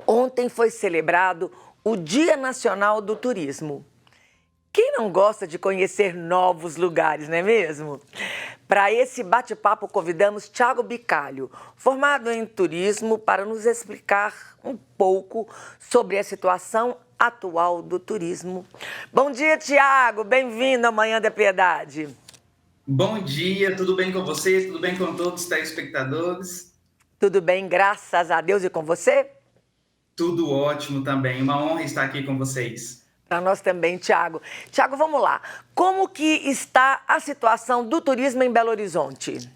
Ontem foi celebrado o Dia Nacional do Turismo. Quem não gosta de conhecer novos lugares, não é mesmo? Para esse bate-papo, convidamos Thiago Bicalho, formado em turismo, para nos explicar um pouco sobre a situação atual do turismo. Bom dia, Thiago. Bem-vindo à Manhã da Piedade. Bom dia, tudo bem com você? Tudo bem com todos os telespectadores? Tudo bem, graças a Deus, e com você? Tudo ótimo também, uma honra estar aqui com vocês. Para nós também, Thiago. Thiago, vamos lá. Como que está a situação do turismo em Belo Horizonte?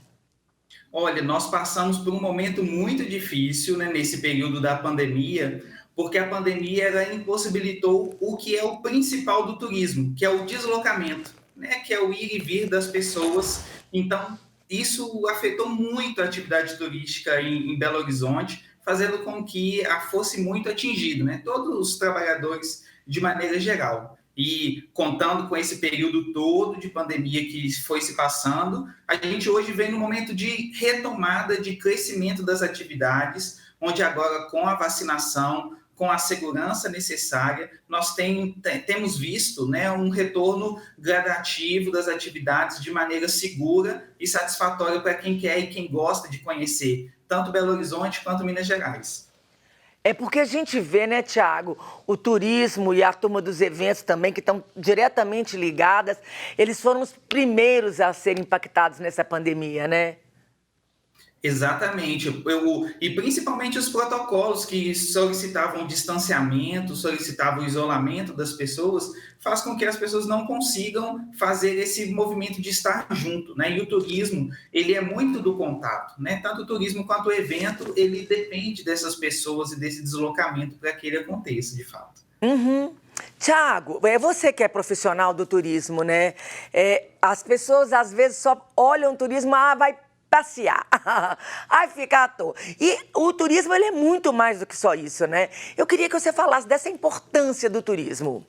Olha, nós passamos por um momento muito difícil, né, nesse período da pandemia, porque a pandemia ela impossibilitou o que é o principal do turismo, que é o deslocamento, né, que é o ir e vir das pessoas. Então, isso afetou muito a atividade turística em Belo Horizonte, fazendo com que fosse muito atingido, né, todos os trabalhadores de maneira geral. E contando com esse período todo de pandemia que foi se passando, a gente hoje vem num momento de retomada, de crescimento das atividades, onde agora com a vacinação, com a segurança necessária, nós temos visto, né, um retorno gradativo das atividades de maneira segura e satisfatória para quem quer e quem gosta de conhecer, tanto Belo Horizonte quanto Minas Gerais. É porque a gente vê, né, Thiago, o turismo e a turma dos eventos também, que estão diretamente ligadas, eles foram os primeiros a serem impactados nessa pandemia, né? Exatamente, e principalmente os protocolos que solicitavam distanciamento, solicitavam isolamento das pessoas, faz com que as pessoas não consigam fazer esse movimento de estar junto, né? E o turismo, ele é muito do contato, né? Tanto o turismo quanto o evento, ele depende dessas pessoas e desse deslocamento para que ele aconteça, de fato. Uhum. Tiago, é você que é profissional do turismo, né? As pessoas às vezes só olham o turismo, vai passear, ai ficar à toa. E o turismo ele é muito mais do que só isso, né? Eu queria que você falasse dessa importância do turismo.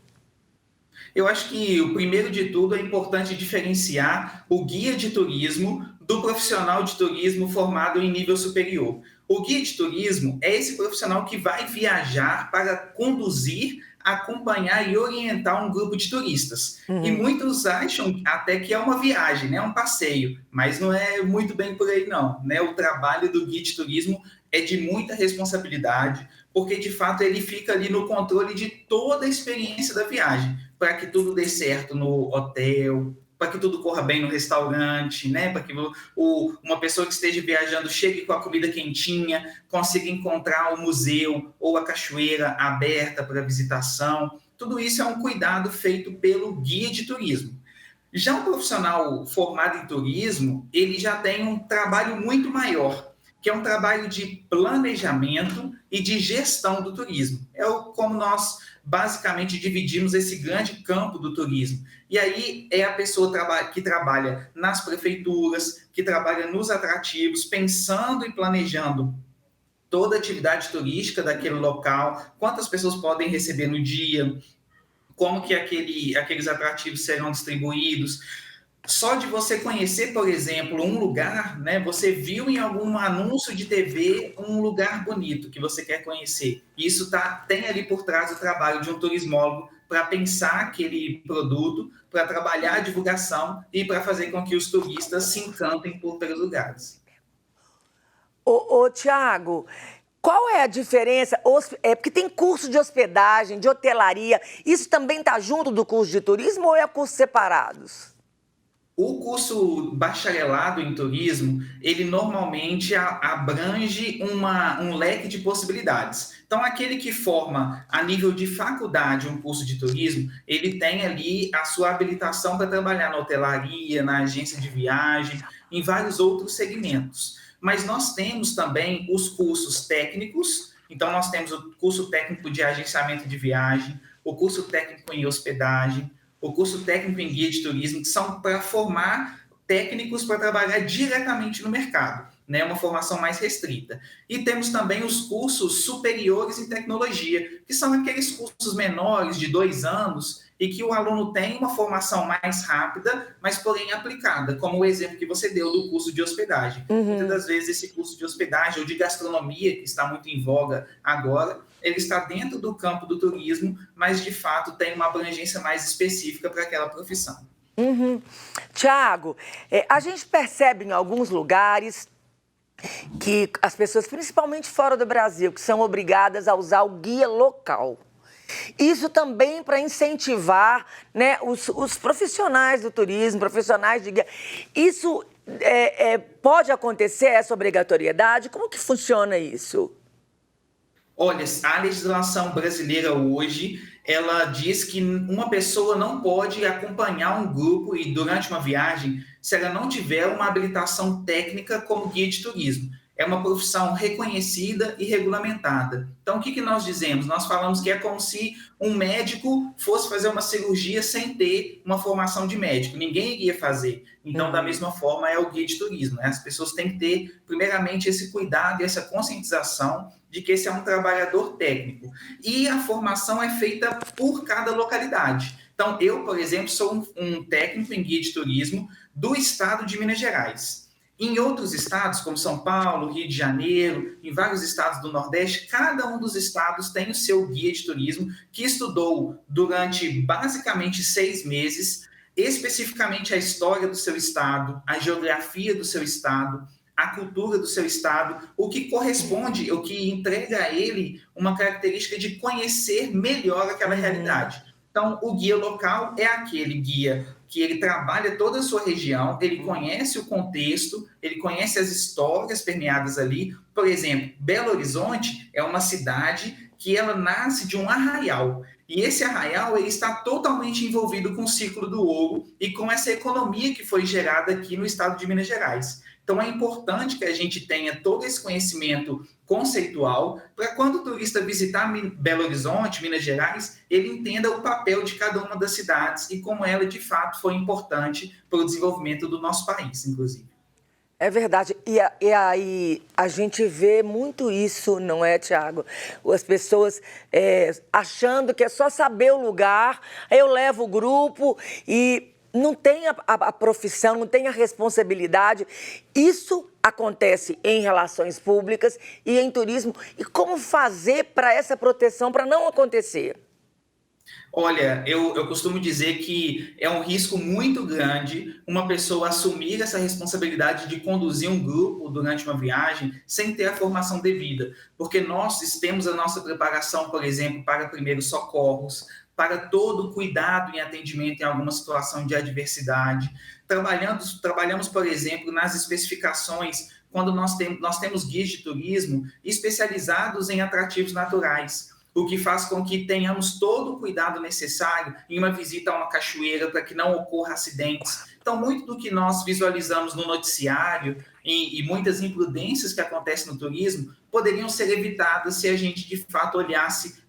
Eu acho que o primeiro de tudo é importante diferenciar o guia de turismo do profissional de turismo formado em nível superior. O guia de turismo é esse profissional que vai viajar para conduzir, acompanhar e orientar um grupo de turistas. E Uhum. muitos acham até que é uma viagem, né, um passeio, mas não é muito bem por aí não, né? O trabalho do guia de turismo é de muita responsabilidade, porque de fato ele fica ali no controle de toda a experiência da viagem, para que tudo dê certo no hotel, para que tudo corra bem no restaurante, né? Para que uma pessoa que esteja viajando chegue com a comida quentinha, consiga encontrar o museu ou a cachoeira aberta para visitação. Tudo isso é um cuidado feito pelo guia de turismo. Já um profissional formado em turismo, ele já tem um trabalho muito maior, que é um trabalho de planejamento e de gestão do turismo. Como nós basicamente dividimos esse grande campo do turismo. E aí é a pessoa que trabalha nas prefeituras, que trabalha nos atrativos, pensando e planejando toda a atividade turística daquele local, quantas pessoas podem receber no dia, como que aqueles atrativos serão distribuídos. Só de você conhecer, por exemplo, um lugar, né? Você viu em algum anúncio de TV um lugar bonito que você quer conhecer. Isso tem ali por trás o trabalho de um turismólogo para pensar aquele produto, para trabalhar a divulgação e para fazer com que os turistas se encantem por pelos lugares. Ô, Tiago, qual é a diferença? É porque tem curso de hospedagem, de hotelaria. Isso também está junto do curso de turismo ou é cursos separados? O curso bacharelado em turismo, ele normalmente abrange um leque de possibilidades. Então, aquele que forma a nível de faculdade um curso de turismo, ele tem ali a sua habilitação para trabalhar na hotelaria, na agência de viagem, em vários outros segmentos. Mas nós temos também os cursos técnicos, então nós temos o curso técnico de agenciamento de viagem, o curso técnico em hospedagem, o curso técnico em guia de turismo, que são para formar técnicos para trabalhar diretamente no mercado. né, uma formação mais restrita. E temos também os cursos superiores em tecnologia, que são aqueles cursos menores de 2 anos e que o aluno tem uma formação mais rápida, mas porém aplicada, como o exemplo que você deu do curso de hospedagem. Muitas das vezes esse curso de hospedagem ou de gastronomia, que está muito em voga agora, ele está dentro do campo do turismo, mas de fato tem uma abrangência mais específica para aquela profissão. Tiago, a gente percebe em alguns lugares que as pessoas, principalmente fora do Brasil, que são obrigadas a usar o guia local. Isso também para incentivar, né, os profissionais do turismo, profissionais de guia. Isso pode acontecer, essa obrigatoriedade? Como que funciona isso? Olha, a legislação brasileira hoje, ela diz que uma pessoa não pode acompanhar um grupo e durante uma viagem se ela não tiver uma habilitação técnica como guia de turismo. É uma profissão reconhecida e regulamentada. Então, o que nós dizemos? Nós falamos que é como se um médico fosse fazer uma cirurgia sem ter uma formação de médico. Ninguém iria fazer. Então, da mesma forma, é o guia de turismo, né? As pessoas têm que ter, primeiramente, esse cuidado e essa conscientização de que esse é um trabalhador técnico. E a formação é feita por cada localidade. Então, eu, por exemplo, sou um técnico em guia de turismo do estado de Minas Gerais. Em outros estados, como São Paulo, Rio de Janeiro, em vários estados do Nordeste, cada um dos estados tem o seu guia de turismo, que estudou durante basicamente 6 meses, especificamente a história do seu estado, a geografia do seu estado, a cultura do seu estado, o que corresponde, o que entrega a ele uma característica de conhecer melhor aquela realidade. Então, o guia local é aquele guia que ele trabalha toda a sua região, ele conhece o contexto, ele conhece as histórias permeadas ali. Por exemplo, Belo Horizonte é uma cidade que ela nasce de um arraial. E esse arraial ele está totalmente envolvido com o ciclo do ouro e com essa economia que foi gerada aqui no estado de Minas Gerais. Então, é importante que a gente tenha todo esse conhecimento conceitual para quando o turista visitar Belo Horizonte, Minas Gerais, ele entenda o papel de cada uma das cidades e como ela, de fato, foi importante para o desenvolvimento do nosso país, inclusive. É verdade. E aí a gente vê muito isso, não é, Tiago? As pessoas achando que é só saber o lugar, aí eu levo o grupo e não tem a profissão, não tem a responsabilidade. Isso acontece em relações públicas e em turismo. E como fazer para essa proteção, para não acontecer? Olha, eu costumo dizer que é um risco muito grande uma pessoa assumir essa responsabilidade de conduzir um grupo durante uma viagem sem ter a formação devida, porque nós temos a nossa preparação, por exemplo, para primeiros socorros, para todo o cuidado em atendimento em alguma situação de adversidade. Trabalhamos, por exemplo, nas especificações, quando nós temos guias de turismo especializados em atrativos naturais, o que faz com que tenhamos todo o cuidado necessário em uma visita a uma cachoeira para que não ocorra acidentes. Então, muito do que nós visualizamos no noticiário e muitas imprudências que acontecem no turismo poderiam ser evitadas se a gente, de fato, olhasse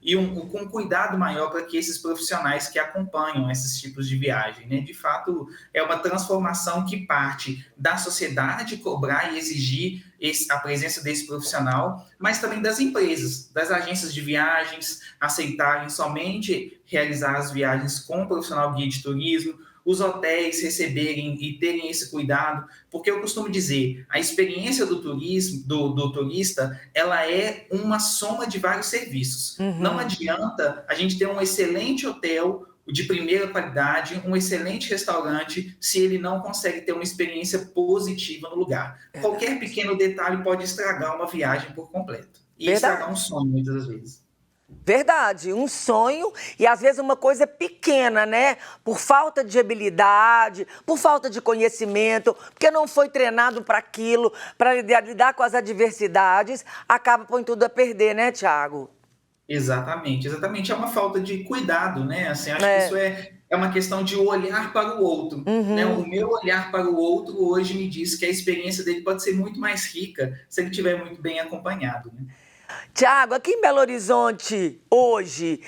com cuidado maior para que esses profissionais que acompanham esses tipos de viagem, né? De fato, é uma transformação que parte da sociedade cobrar e exigir a presença desse profissional, mas também das empresas, das agências de viagens aceitarem somente realizar as viagens com o profissional guia de turismo, os hotéis receberem e terem esse cuidado, porque eu costumo dizer, a experiência do turismo, do turista, ela é uma soma de vários serviços. Não adianta a gente ter um excelente hotel de primeira qualidade, um excelente restaurante, se ele não consegue ter uma experiência positiva no lugar. Qualquer pequeno detalhe pode estragar uma viagem por completo. E estragar um sonho, muitas das vezes. Verdade, um sonho e às vezes uma coisa pequena, né? Por falta de habilidade, por falta de conhecimento, porque não foi treinado para aquilo, para lidar com as adversidades, acaba põe tudo a perder, né, Tiago? Exatamente. É uma falta de cuidado, né? Assim, acho que isso é uma questão de olhar para o outro. Né? O meu olhar para o outro hoje me diz que a experiência dele pode ser muito mais rica se ele estiver muito bem acompanhado, né? Tiago, aqui em Belo Horizonte, hoje,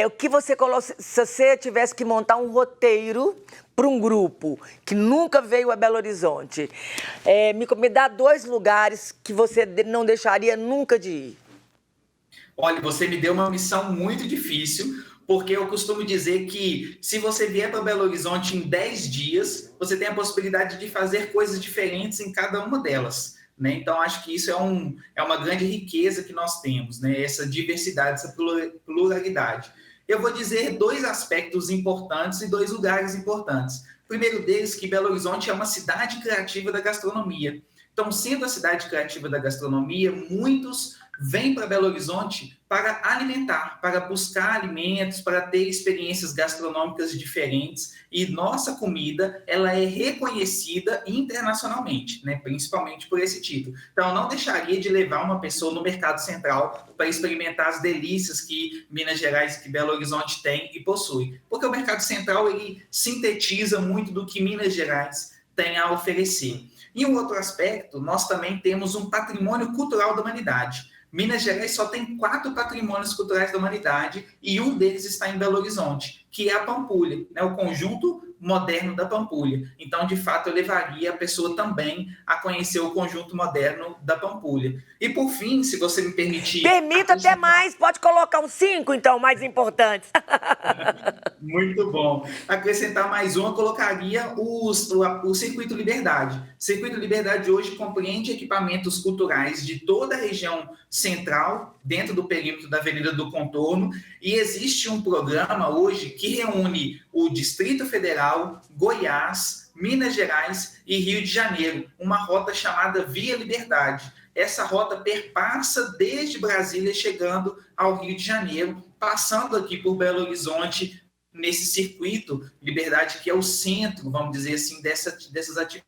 o que você se você tivesse que montar um roteiro para um grupo que nunca veio a Belo Horizonte, me dá 2 lugares que você não deixaria nunca de ir. Olha, você me deu uma missão muito difícil, porque eu costumo dizer que se você vier para Belo Horizonte em 10 dias, você tem a possibilidade de fazer coisas diferentes em cada uma delas. Né? Então, acho que isso é uma grande riqueza que nós temos, né? Essa diversidade, essa pluralidade. Eu vou dizer 2 aspectos importantes e 2 lugares importantes. O primeiro deles, que Belo Horizonte é uma cidade criativa da gastronomia. Então, sendo a cidade criativa da gastronomia, muitos vêm para Belo Horizonte para alimentar, para buscar alimentos, para ter experiências gastronômicas diferentes. E nossa comida, ela é reconhecida internacionalmente, né? Principalmente por esse título. Então, eu não deixaria de levar uma pessoa no Mercado Central para experimentar as delícias que Minas Gerais, que Belo Horizonte tem e possui. Porque o Mercado Central, ele sintetiza muito do que Minas Gerais tem a oferecer. E um outro aspecto, nós também temos um patrimônio cultural da humanidade. Minas Gerais só tem 4 patrimônios culturais da humanidade e um deles está em Belo Horizonte, que é a Pampulha, né? O conjunto moderno da Pampulha. Então, de fato, eu levaria a pessoa também a conhecer o conjunto moderno da Pampulha. E, por fim, se você me permitir... Permita até mais, pode colocar uns 5, então, mais importantes. Muito bom. Acrescentar mais uma, colocaria o Circuito Liberdade. O Circuito Liberdade hoje compreende equipamentos culturais de toda a região central, dentro do perímetro da Avenida do Contorno, e existe um programa hoje que reúne o Distrito Federal, Goiás, Minas Gerais e Rio de Janeiro, uma rota chamada Via Liberdade. Essa rota perpassa desde Brasília, chegando ao Rio de Janeiro, passando aqui por Belo Horizonte, nesse circuito Liberdade, que é o centro, vamos dizer assim, dessas atividades,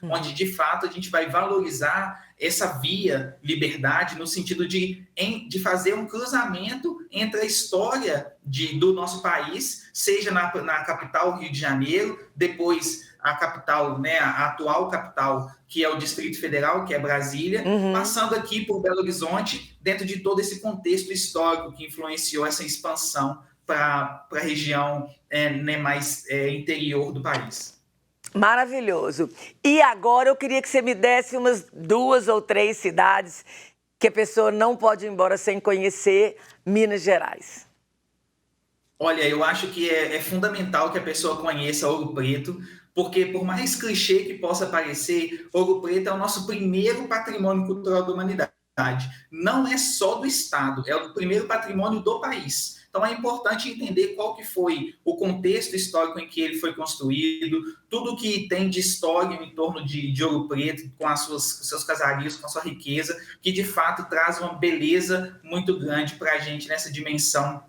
onde, de fato, a gente vai valorizar essa via Liberdade no sentido de fazer um cruzamento entre a história do nosso país, seja na capital, Rio de Janeiro, depois a capital, né, a atual capital, que é o Distrito Federal, que é Brasília, passando aqui por Belo Horizonte, dentro de todo esse contexto histórico que influenciou essa expansão para a região né, mais interior do país. Maravilhoso. E agora eu queria que você me desse umas 2 ou 3 cidades que a pessoa não pode ir embora sem conhecer Minas Gerais. Olha, eu acho que é fundamental que a pessoa conheça Ouro Preto, porque por mais clichê que possa parecer, Ouro Preto é o nosso primeiro patrimônio cultural da humanidade. Não é só do Estado, é o primeiro patrimônio do país. Então, é importante entender qual que foi o contexto histórico em que ele foi construído, tudo que tem de história em torno de Ouro Preto, com os seus casarios, com a sua riqueza, que, de fato, traz uma beleza muito grande para a gente nessa dimensão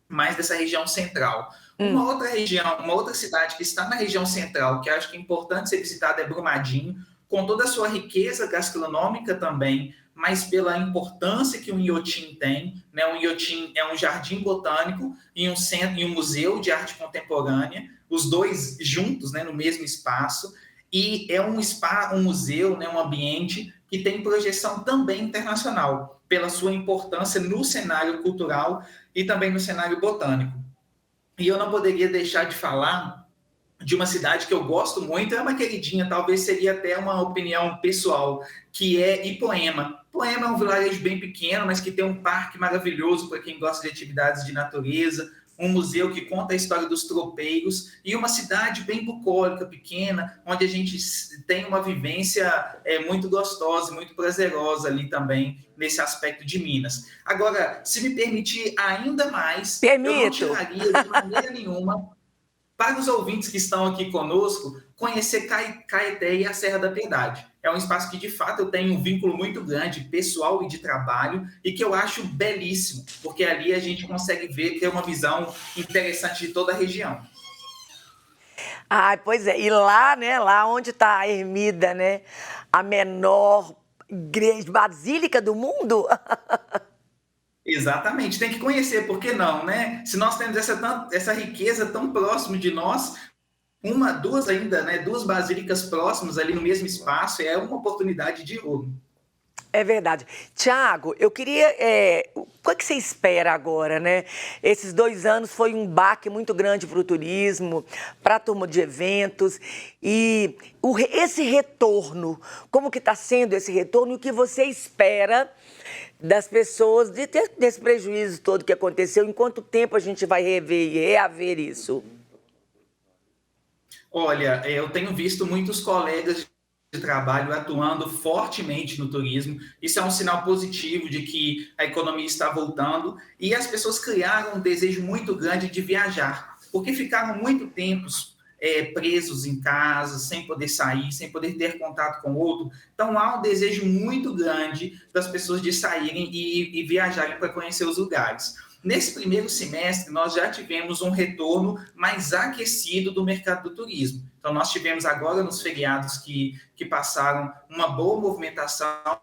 mais dessa região central. Uma outra região, uma outra cidade que está na região central, que acho que é importante ser visitada, é Brumadinho, com toda a sua riqueza gastronômica também, mas pela importância que o Inhotim tem, né? O Inhotim é um jardim botânico e um centro e um museu de arte contemporânea, os dois juntos, né, no mesmo espaço, e é um museu, né, um ambiente que tem projeção também internacional, pela sua importância no cenário cultural e também no cenário botânico. E eu não poderia deixar de falar de uma cidade que eu gosto muito, é uma queridinha, talvez seria até uma opinião pessoal, que é Ipoema. Ipoema é um vilarejo bem pequeno, mas que tem um parque maravilhoso para quem gosta de atividades de natureza, um museu que conta a história dos tropeiros e uma cidade bem bucólica, pequena, onde a gente tem uma vivência muito gostosa, muito prazerosa ali também, nesse aspecto de Minas. Agora, se me permitir ainda mais, eu não tiraria de maneira nenhuma para os ouvintes que estão aqui conosco, conhecer Caeté e a Serra da Piedade. É um espaço que, de fato, eu tenho um vínculo muito grande, pessoal e de trabalho, e que eu acho belíssimo, porque ali a gente consegue ver, ter uma visão interessante de toda a região. Ah, pois é. E lá, né, lá onde está a ermida, né, a menor igreja, basílica do mundo. Exatamente, tem que conhecer, por que não, né? Se nós temos essa riqueza tão próximo de nós, duas ainda, né? 2 basílicas próximas ali no mesmo espaço, é uma oportunidade de ouro. É verdade. Tiago, eu queria. O que você espera agora, né? Esses 2 anos foi um baque muito grande para o turismo, para a turma de eventos. E esse retorno, como que está sendo esse retorno e o que você espera das pessoas desse prejuízo todo que aconteceu? Em quanto tempo a gente vai rever e reaver isso? Olha, eu tenho visto muitos colegas de trabalho atuando fortemente no turismo. Isso é um sinal positivo de que a economia está voltando e as pessoas criaram um desejo muito grande de viajar, porque ficaram muito tempos presos em casa, sem poder sair, sem poder ter contato com o outro. Então há um desejo muito grande das pessoas de saírem e viajarem para conhecer os lugares. Nesse primeiro semestre, nós já tivemos um retorno mais aquecido do mercado do turismo. Então, nós tivemos agora nos feriados que passaram uma boa movimentação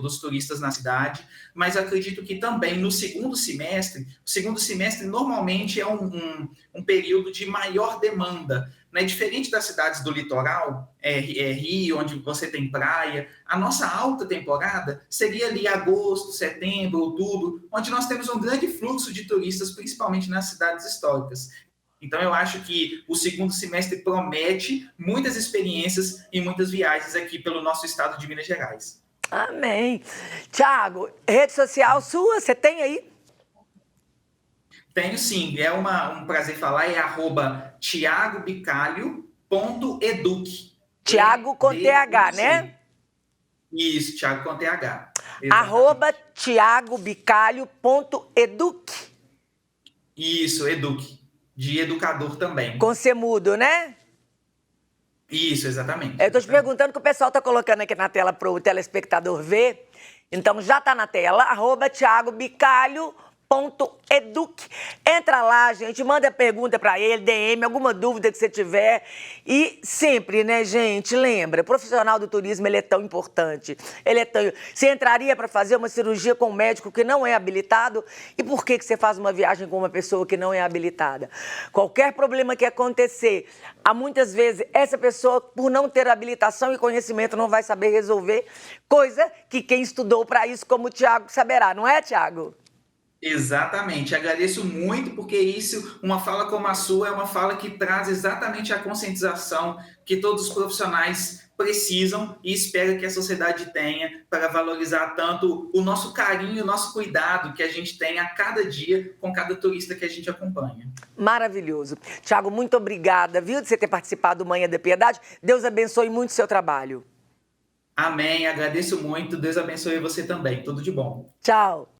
dos turistas na cidade, mas acredito que também no segundo semestre, o segundo semestre normalmente é um período de maior demanda, né? Diferente das cidades do litoral, Rio, onde você tem praia, a nossa alta temporada seria ali agosto, setembro, outubro, onde nós temos um grande fluxo de turistas, principalmente nas cidades históricas. Então, eu acho que o segundo semestre promete muitas experiências e muitas viagens aqui pelo nosso estado de Minas Gerais. Amém. Tiago, rede social sua, você tem aí? Tenho sim, é um prazer falar, é @tiagobicalho.educ. Tiago com TH, né? Isso, Thiago com TH. @tiagobicalho.educ. Isso, educ. De educador também. Com C mudo, né? Isso, exatamente. Eu estou te perguntando que o pessoal está colocando aqui na tela para o telespectador ver. Então já está na tela, @tiagobicalho.educ. Entra lá, gente, manda pergunta para ele, DM, alguma dúvida que você tiver. E sempre, né, gente, lembra, profissional do turismo, ele é tão importante. Você entraria para fazer uma cirurgia com um médico que não é habilitado? E por que você faz uma viagem com uma pessoa que não é habilitada? Qualquer problema que acontecer, há muitas vezes essa pessoa, por não ter habilitação e conhecimento, não vai saber resolver, coisa que quem estudou para isso, como o Tiago, saberá, não é, Tiago? Exatamente, agradeço muito, porque isso, uma fala como a sua, é uma fala que traz exatamente a conscientização que todos os profissionais precisam e espero que a sociedade tenha para valorizar tanto o nosso carinho, o nosso cuidado que a gente tem a cada dia com cada turista que a gente acompanha. Maravilhoso. Tiago, muito obrigada, viu, de você ter participado do Manhã da Piedade. Deus abençoe muito o seu trabalho. Amém, agradeço muito, Deus abençoe você também, tudo de bom. Tchau.